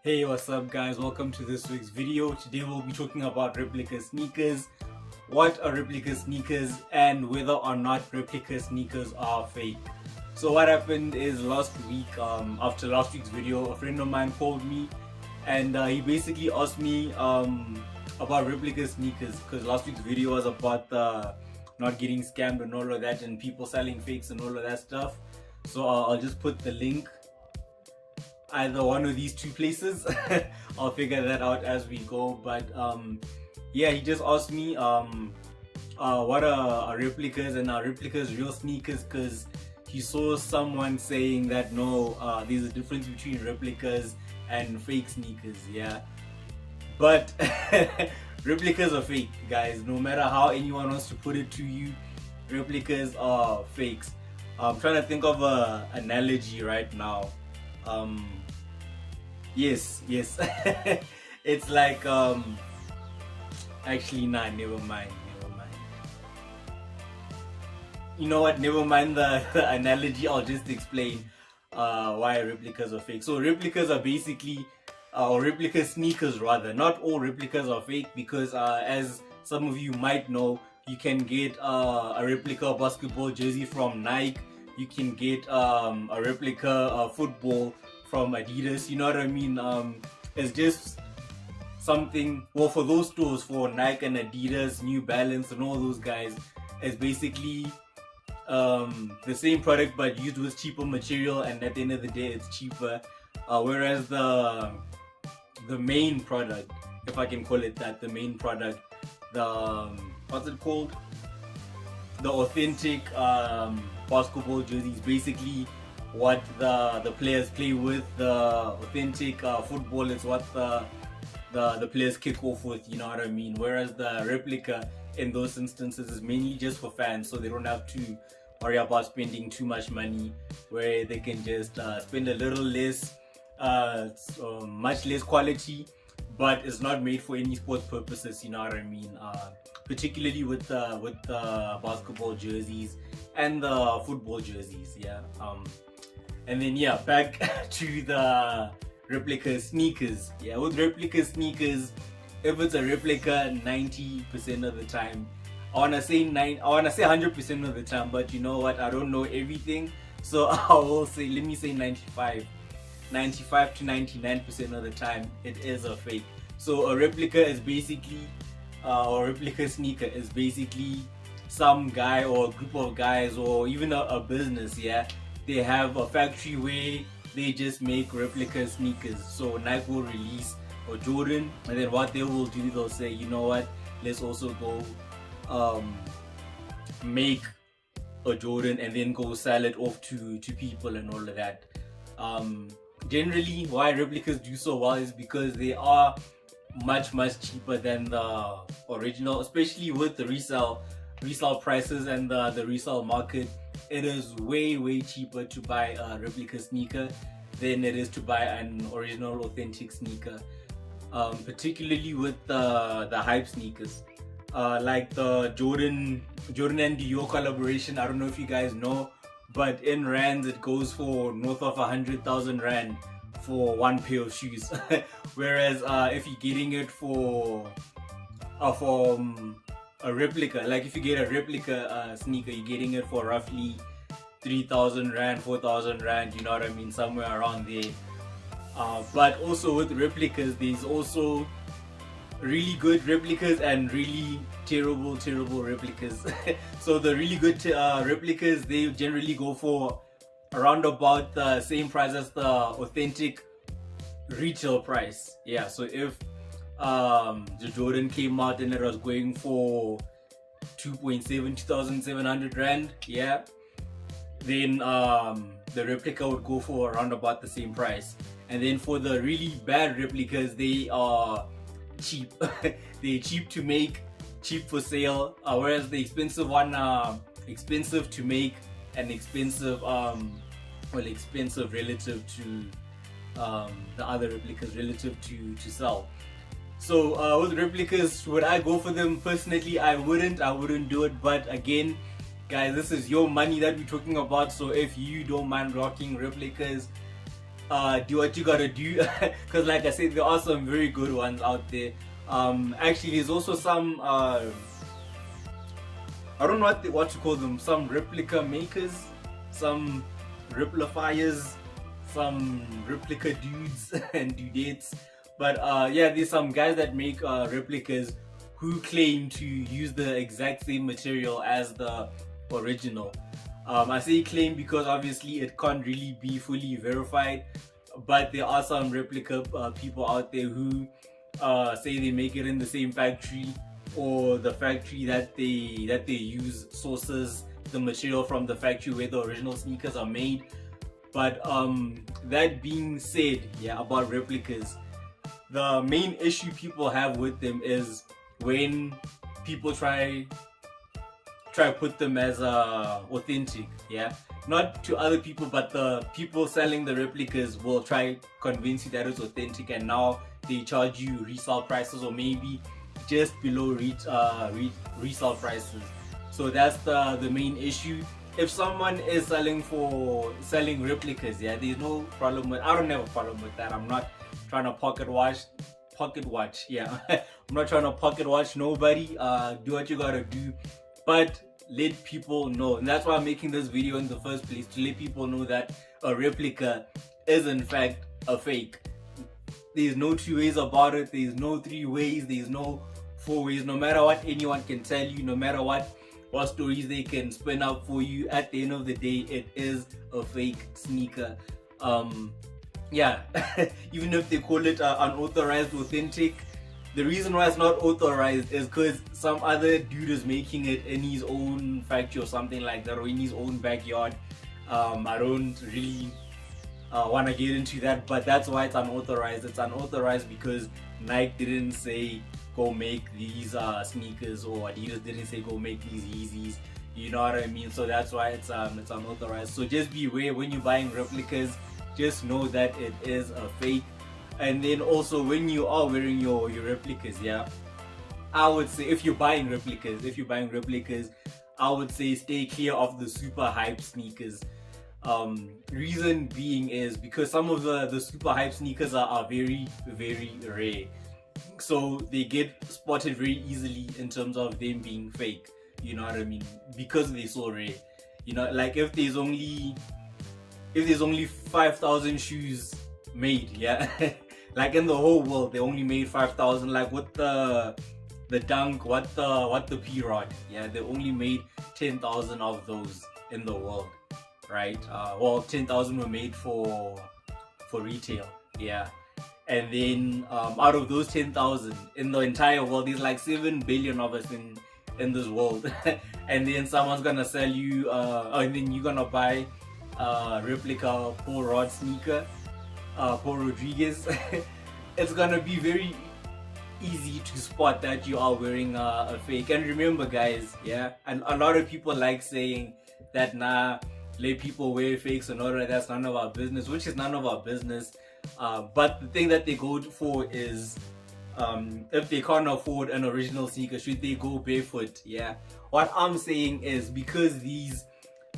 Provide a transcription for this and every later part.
Hey, what's up guys? Welcome to this week's video. Today we'll be talking about replica sneakers, what are replica sneakers, and whether or not replica sneakers are fake. So what happened is last week, after last week's video, a friend of mine called me and he basically asked me about replica sneakers because last week's video was about not getting scammed and all of that and people selling fakes and all of that stuff. So I'll just put the link either one of these two places. I'll figure that out as we go, but yeah, he just asked me what are replicas and are replicas real sneakers, because he saw someone saying that no, there's a difference between replicas and fake sneakers. Yeah, but replicas are fake, guys. No matter how anyone wants to put it to you, replicas are fakes. I'm trying to think of a analogy right now. Yes it's like actually nah, never mind. You know what, never mind the analogy. I'll just explain why replicas are fake. So replicas are basically or replica sneakers rather, not all replicas are fake, because as some of you might know, you can get a replica basketball jersey from Nike, you can get a replica football from Adidas, you know what I mean? It's just something, well, for those stores, for Nike and Adidas, New Balance and all those guys, it's basically the same product but used with cheaper material, and at the end of the day it's cheaper, whereas the main product, if I can call it that, the main product, the what's it called, the authentic basketball jerseys, basically what the players play with. The authentic football is what the players kick off with, you know what I mean? Whereas the replica in those instances is mainly just for fans, so they don't have to worry about spending too much money, where they can just spend a little less, much less quality, but it's not made for any sports purposes, you know what I mean? Particularly with the basketball jerseys and the football jerseys. Yeah. And then yeah, back to the replica sneakers. Yeah, with replica sneakers, if it's a replica, 90% of the time, I wanna say 100% of the time, but you know what, I don't know everything, so I will say, let me say 95 to 99% of the time it is a fake. So a replica is basically or replica sneaker is basically some guy or a group of guys, or even a business, yeah, they have a factory where they just make replica sneakers. So Nike will release a Jordan, and then what they will do, they'll say, you know what, let's also go make a Jordan and then go sell it off to people and all of that. Generally, why replicas do so well is because they are much cheaper than the original, especially with the resale prices and the resale market. It is way cheaper to buy a replica sneaker than it is to buy an original authentic sneaker, particularly with the hype sneakers, like the Jordan and Dior collaboration. I don't know if you guys know, but in rands it goes for north of 100,000 rand for one pair of shoes. Whereas if you're getting it for a replica, like if you get a replica sneaker, you're getting it for roughly 3,000 rand, 4,000 rand, you know what I mean, somewhere around there. But also with replicas, there's also really good replicas and really terrible replicas. So the really good replicas, they generally go for around about the same price as the authentic retail price. Yeah, so if the Jordan came out and it was going for 2,700 rand, yeah, then the replica would go for around about the same price. And then for the really bad replicas, they are cheap. They're cheap to make, cheap for sale, whereas the expensive one are expensive to make and expensive expensive relative to the other replicas, relative to sell. So with replicas, would I go for them? Personally, I wouldn't do it. But again, guys, this is your money that we're talking about, so if you don't mind rocking replicas, do what you gotta do, because like I said, there are some very good ones out there. Actually, there's also some I don't know what to call them, some replica makers, some replifiers, some replica dudes and dudettes. But yeah, there's some guys that make replicas who claim to use the exact same material as the original. I say claim because obviously it can't really be fully verified, but there are some replica people out there who say they make it in the same factory, or the factory that they use sources the material from the factory where the original sneakers are made. But that being said, yeah, about replicas, the main issue people have with them is when people try put them as authentic, yeah, not to other people, but the people selling the replicas will try convince you that it's authentic, and now they charge you resale prices, or maybe just below resale prices. So that's the main issue. If someone is selling replicas, yeah, there's no problem with, I don't have a problem with that. I'm not trying to pocket watch, yeah. I'm not trying to pocket watch nobody. Do what you gotta do, but let people know. And that's why I'm making this video in the first place, to let people know that a replica is in fact a fake. There's no two ways about it. There's no three ways. There's no four ways. No matter what anyone can tell you, no matter what stories they can spin up for you, at the end of the day, it is a fake sneaker. Yeah, even if they call it unauthorized authentic, the reason why it's not authorized is because some other dude is making it in his own factory or something like that, or in his own backyard. I don't really want to get into that, but that's why it's unauthorized. It's unauthorized because Nike didn't say go make these sneakers, or Adidas didn't say go make these Yeezys. You know what I mean? So that's why it's unauthorized. So just beware when you're buying replicas. Just know that it is a fake. And then also when you are wearing your replicas, yeah, I would say if you're buying replicas, I would say stay clear of the super hype sneakers. Reason being is because some of the super hype sneakers are very, very rare, so they get spotted very easily in terms of them being fake. You know what I mean? Because they're so rare. You know, like if there's only 5,000 shoes made, yeah, like in the whole world they only made 5,000. Like with the Dunk, what the P-Rod, yeah, they only made 10,000 of those in the world, right? Well, 10,000 were made for retail, yeah. And then out of those 10,000 in the entire world, there's like 7 billion of us in this world. And then someone's gonna sell you and then you're gonna buy replica Paul Rod sneaker, Paul Rodriguez. It's gonna be very easy to spot that you are wearing a fake. And remember guys, yeah, and a lot of people like saying that nah, let people wear fakes and all that, that's none of our business, which is none of our business. But the thing that they go for is if they can't afford an original sneaker, should they go barefoot? Yeah, what I'm saying is because these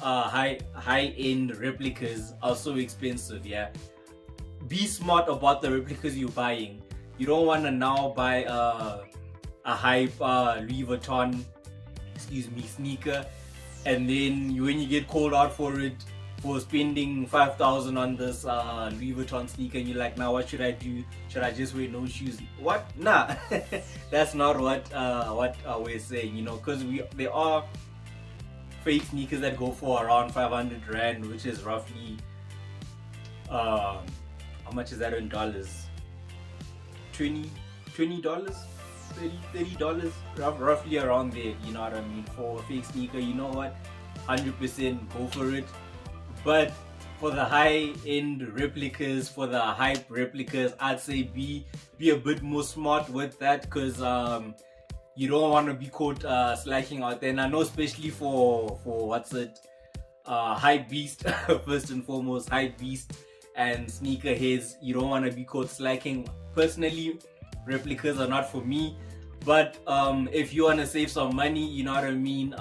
high-end replicas are so expensive, yeah, be smart about the replicas you're buying. You don't want to now buy a hype Louis Vuitton, sneaker, and then when you get called out for it for spending 5,000 on this Louis Vuitton sneaker, and you're like, now what should I do? Should I just wear no shoes? What? Nah, that's not what we're saying, you know, because there are fake sneakers that go for around 500 rand, which is roughly how much is that in dollars? $20, $30, roughly around there. You know what I mean? For a fake sneaker, you know what? 100% go for it. But for the high-end replicas, for the hype replicas, I'd say be a bit more smart with that, because you don't want to be caught slacking out there. And I know especially for hype beast, first and foremost, hype beast and sneakerheads, you don't want to be caught slacking. Personally, replicas are not for me, but if you want to save some money, you know what I mean,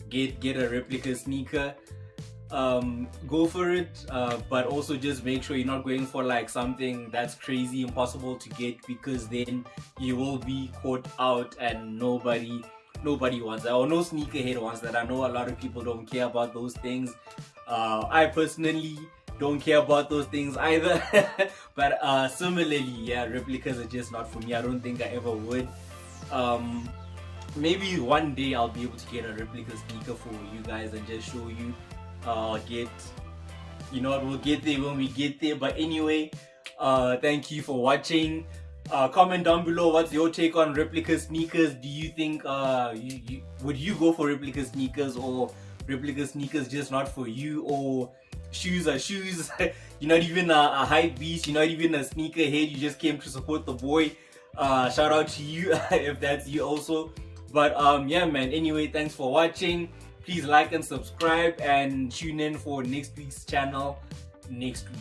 get a replica sneaker. go for it, but also just make sure you're not going for like something that's crazy impossible to get, because then you will be caught out and nobody wants that, or no sneakerhead wants that. I know a lot of people don't care about those things. I personally don't care about those things either. But similarly, yeah, replicas are just not for me. I don't think I ever would. Maybe one day I'll be able to get a replica sneaker for you guys and just show you. You know what, we'll get there when we get there. But anyway, thank you for watching. Comment down below what's your take on replica sneakers. Do you think would you go for replica sneakers, or replica sneakers just not for you? Or shoes are shoes. You're not even a hype beast, you're not even a sneakerhead, you just came to support the boy. Shout out to you if that's you also. But yeah man, anyway, thanks for watching. Please like and subscribe, and tune in for next week's channel next week.